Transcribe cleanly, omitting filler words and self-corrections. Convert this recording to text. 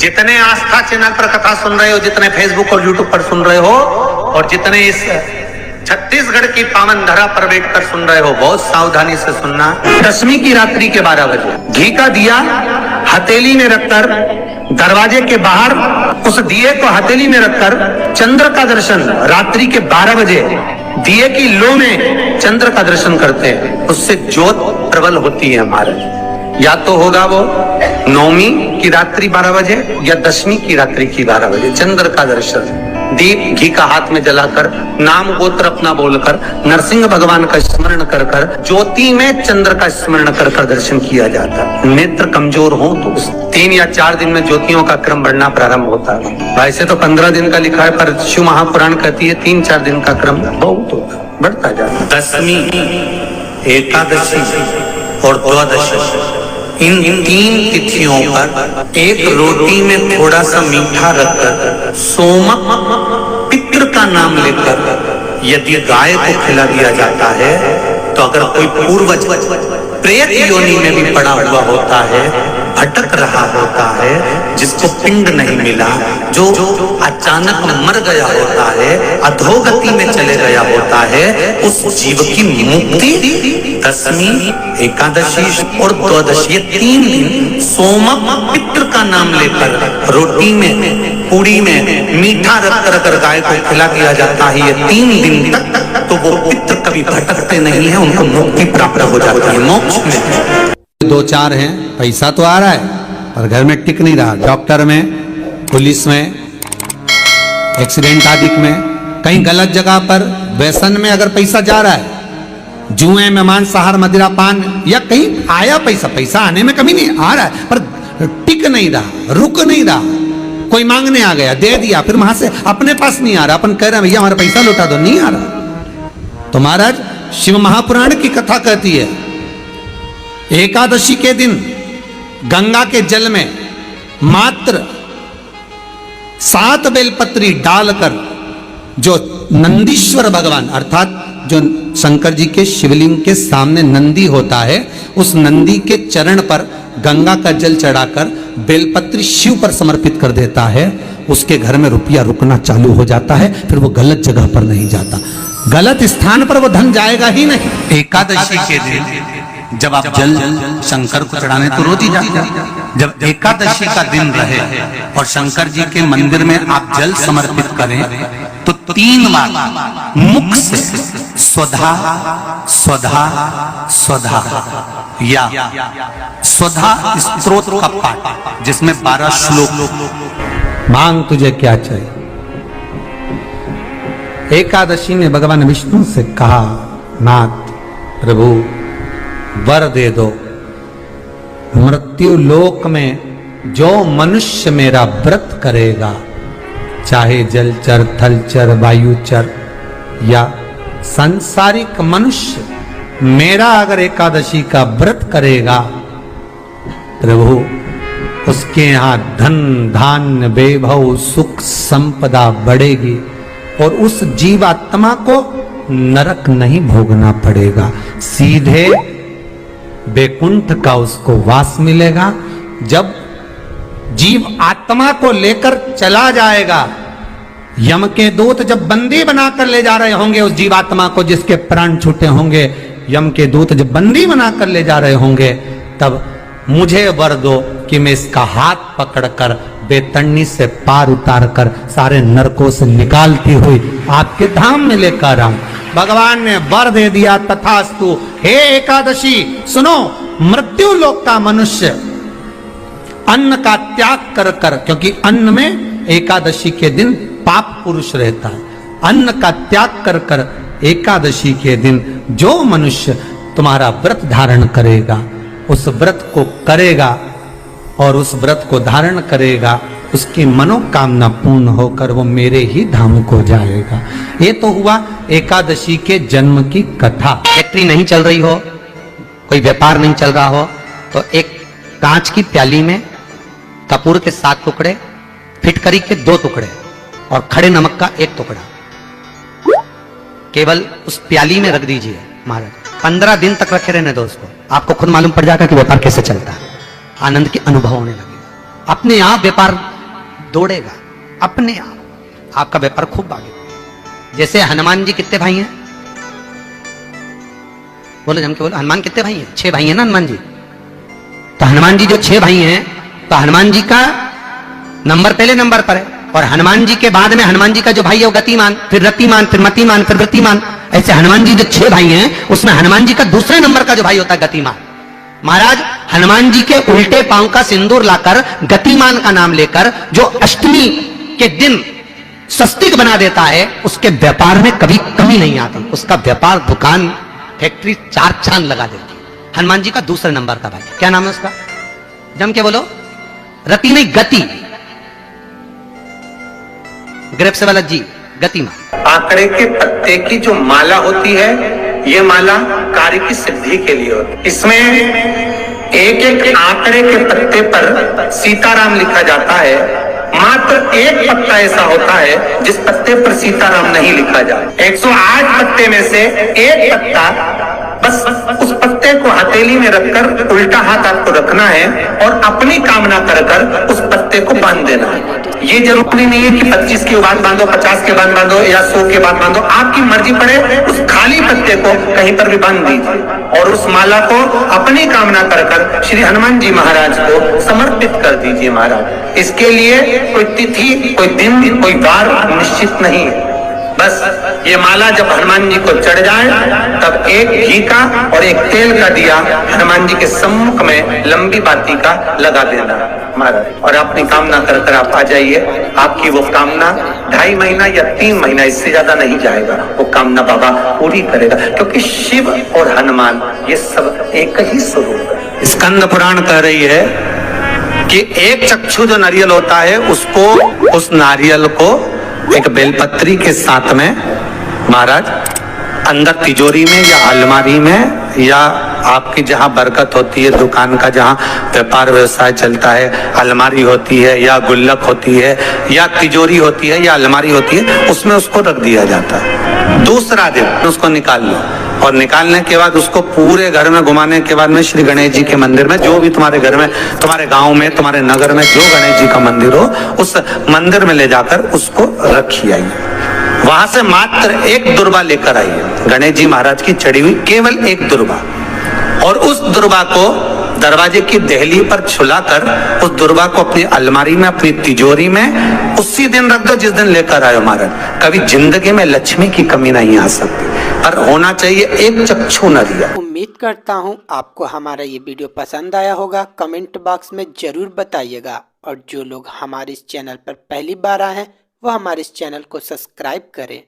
जितने आस्था चैनल पर कथा सुन रहे हो, जितने फेसबुक और यूट्यूब पर सुन रहे हो, और जितने इस छत्तीसगढ़ की पावन धरा पर बैठकर सुन रहे हो, बहुत सावधानी से सुनना। दशमी की रात्रि के 12 बजे घी का दिया हथेली में रखकर दरवाजे के बाहर, उस दिए को हथेली में रखकर चंद्र का दर्शन रात्रि के 12 बजे दिए की लो में चंद्र का दर्शन करते हैं, उससे ज्योत प्रबल होती है हमारे। या तो होगा वो नवमी की रात्रि 12 बजे या दशमी की रात्रि की 12 बजे चंद्र का दर्शन, दीप घी का हाथ में जलाकर, नाम गोत्र अपना बोलकर, नरसिंह भगवान का स्मरण कर कर, ज्योति में चंद्र का स्मरण कर कर दर्शन किया जाता है। नेत्र कमजोर हो तो 3 या 4 दिन में ज्योतियों का क्रम बढ़ना प्रारंभ होता है। वैसे तो 15 दिन का लिखा है, पर शिव महापुराण कहती है 3-4 दिन का क्रम बहुत होता है, बढ़ता जाता है। दशमी, एकादशी और द्वादशी, इन 3 तिथियों पर एक रोटी में थोड़ा सा मीठा रखकर सोमक पितृ का नाम लेकर यदि गाय को खिला दिया जाता है, तो अगर कोई पूर्वज प्रेत योनि में भी पड़ा हुआ होता है, भटक रहा होता है, जिसको पिंड नहीं मिला, जो अचानक मर गया होता है, अधोगति में चले गया होता है, उस जीव की मुक्ति दशमी, एकादशी और द्वादशी, 3 दिन सोमक पितृ का नाम लेकर रोटी में, पूड़ी में मीठा रखकर अगर गाय को खिला दिया जाता है, ये 3 दिन तक, तो वो पितृ कभी भटकते नहीं है, उनको मुक्ति प्राप्त हो जाती है, मोक्ष में। 2-4 हैं, पैसा तो आ रहा है पर घर में टिक नहीं रहा, डॉक्टर में, पुलिस में, एक्सीडेंट आदि में, कहीं गलत जगह पर व्यसन में अगर पैसा जा रहा है, जुए में, मांसाहार, मदिरा पान, या कहीं आया पैसा आने में कमी नहीं, आ रहा है पर टिक नहीं रहा, रुक नहीं रहा, कोई मांगने आ गया, दे दिया, फिर वहां से अपने पास नहीं आ रहा, अपन कह रहे हैं भैया हमारा पैसा लौटा दो, नहीं आ रहा। तो महाराज शिव महापुराण की कथा कहती है, एकादशी के दिन गंगा के जल में मात्र 7 बेलपत्री डालकर, जो नंदीश्वर भगवान अर्थात जो शंकर जी के शिवलिंग के सामने नंदी होता है, उस नंदी के चरण पर गंगा का जल चढ़ाकर बेलपत्री शिव पर समर्पित कर देता है, उसके घर में रुपया रुकना चालू हो जाता है, फिर वो गलत जगह पर नहीं जाता, गलत स्थान पर वो धन जाएगा ही नहीं। एकादशी के दिन जब आप जल शंकर को चढ़ाने तो रोज ही जाते हैं, जब एकादशी का दिन रहे और शंकर जी के मंदिर में आप जल समर्पित करें, तो 3 बार मुख से स्वधा स्वधा स्वधा या स्वधा स्तोत्र का पाठ, जिसमें 12 श्लोक। मांग तुझे क्या चाहिए। एकादशी ने भगवान विष्णु से कहा, नाथ प्रभु वर दे दो, मृत्यु लोक में जो मनुष्य मेरा व्रत करेगा, चाहे जलचर, थलचर, वायुचर या सांसारिक मनुष्य, मेरा अगर एकादशी का व्रत करेगा, प्रभु उसके यहाँ धन धान्य वैभव सुख संपदा बढ़ेगी और उस जीवात्मा को नरक नहीं भोगना पड़ेगा, सीधे बैकुंठ का उसको वास मिलेगा। जब जीव आत्मा को लेकर चला जाएगा, यम के दूत जब बंदी बनाकर ले जा रहे होंगे उस जीवात्मा को, जिसके प्राण छूटे होंगे, यम के दूत जब बंदी बनाकर ले जा रहे होंगे, तब मुझे वर दो कि मैं इसका हाथ पकड़कर बेतन्नी से पार उतार कर सारे नरकों से निकालती हुई आपके धाम में लेकर आऊं। भगवान ने वर दे दिया, तथास्तु। हे एकादशी सुनो, मृत्यु लोक का मनुष्य अन्न का त्याग कर कर, क्योंकि अन्न में एकादशी के दिन पाप पुरुष रहता है, अन्न का त्याग कर कर एकादशी के दिन जो मनुष्य तुम्हारा व्रत धारण करेगा, उस व्रत को करेगा और उस व्रत को धारण करेगा, उसकी मनोकामना पूर्ण होकर वो मेरे ही धाम को जाएगा। ये तो हुआ एकादशी के जन्म की कथा। फैक्ट्री नहीं चल रही हो, कोई व्यापार नहीं चल रहा हो, तो एक कांच की प्याली में कपूर के 7 टुकड़े, फिटकरी के 2 टुकड़े और खड़े नमक का 1 टुकड़ा केवल उस प्याली में रख दीजिए महाराज। 15 दिन तक रखे रहने दो उसको, आपको खुद मालूम पड़ जाएगा कि व्यापार कैसे चलता है, आनंद के अनुभव होने लगे, अपने आप व्यापार दौड़ेगा अपने आप, आपका व्यापार खूब आगे। जैसे हनुमान जी कितने भाई हैं? बोलो जम के बोलो, हनुमान कितने भाई हैं? 6 भाई हैं ना हनुमान जी। तो हनुमान जी जो 6 भाई हैं, तो हनुमान जी का नंबर पहले नंबर पर है, और हनुमान जी के बाद में हनुमान जी का जो भाई है वो गतिमान, फिर रतिमान, फिर मतिमान, फिर वृत्तिमान। ऐसे हनुमान जी जो 6 भाई हैं, उसमें हनुमान जी का दूसरे नंबर का जो भाई होता है गतिमान। महाराज हनुमान जी के उल्टे पांव का सिंदूर लाकर गतिमान का नाम लेकर जो अष्टमी के दिन स्वस्तिक बना देता है, उसके व्यापार में कभी कमी नहीं आती। उसका व्यापार, दुकान, फैक्ट्री 4 चांद लगा देती। हनुमान जी का दूसरे नंबर का भाई, क्या नाम है उसका? जम के बोलो, रति नहीं गति, ग्रेप्स वाला जी, गतिमान। आंकड़े के पत्ते की जो माला होती है, ये माला कार्य की सिद्धि के लिए होती है। इसमें एक एक आंकड़े के पत्ते पर सीताराम लिखा जाता है। मात्र एक पत्ता ऐसा होता है जिस पत्ते पर सीताराम नहीं लिखा जाता। 108 पत्ते में से एक पत्ता, बस उस पत्ते को हथेली में रखकर उल्टा हाथ आपको रखना है और अपनी कामना कर कर उस पत्ते को बांध देना है। ये जरूरी नहीं है कि 25 के बाद बांधो, 50 के बाद बांधो या 100 के बाद बांधो, आपकी मर्जी पड़े। उस खाली पत्ते को कहीं पर भी बांध दीजिए और उस माला को अपनी कामना कर कर श्री हनुमान जी महाराज को समर्पित कर दीजिए। महाराज, इसके लिए कोई तिथि, कोई दिन, कोई वार निश्चित नहीं है। बस ये माला जब हनुमान जी को चढ़ जाए, तब एक घी का और एक तेल का दिया हनुमान जी के सम्मुख में लंबी बाती का लगा देना महाराज, और अपनी कामना कर कर आप आ जाइए। आपकी वो कामना 2.5 महीना या 3 महीना, इससे ज्यादा नहीं जाएगा, वो कामना बाबा पूरी करेगा। क्योंकि शिव और हनुमान ये सब एक ही स्वरूप है। स्कंद पुराण कह रही है कि एक चक्षु जो नारियल होता है, उसको, उस नारियल को एक बेलपत्री के साथ में महाराज अंदर तिजोरी में या अलमारी में, या आपकी जहां बरकत होती है, दुकान का जहां व्यापार व्यवसाय चलता है, अलमारी होती है या गुल्लक होती है या तिजोरी होती है या अलमारी होती है, उसमें उसको रख दिया जाता है। दूसरा दिन उसको निकाल लो, और निकालने के बाद उसको पूरे घर में घुमाने के बाद में श्री गणेश जी के मंदिर में, जो भी तुम्हारे घर में, तुम्हारे गांव में, तुम्हारे नगर में जो गणेश जी का मंदिर हो, उस मंदिर में ले जाकर उसको रखी आइए। वहां से मात्र एक दुर्वा लेकर आइए, गणेश जी महाराज की चढ़ी हुई केवल एक दुर्वा, और उस दुर्वा को दरवाजे की देहली पर छुलाकर उस दुर्वा को अपनी अलमारी में, अपनी तिजोरी में उसी दिन रख दो जिस दिन लेकर आयो महाराज। कभी जिंदगी में लक्ष्मी की कमी नहीं आ सकती, पर होना चाहिए एक चक्षु नरिया। उम्मीद करता हूँ आपको हमारा ये वीडियो पसंद आया होगा। कमेंट बॉक्स में जरूर बताइएगा, और जो लोग हमारे इस चैनल पर पहली बार आए हैं वो हमारे इस चैनल को सब्सक्राइब करें।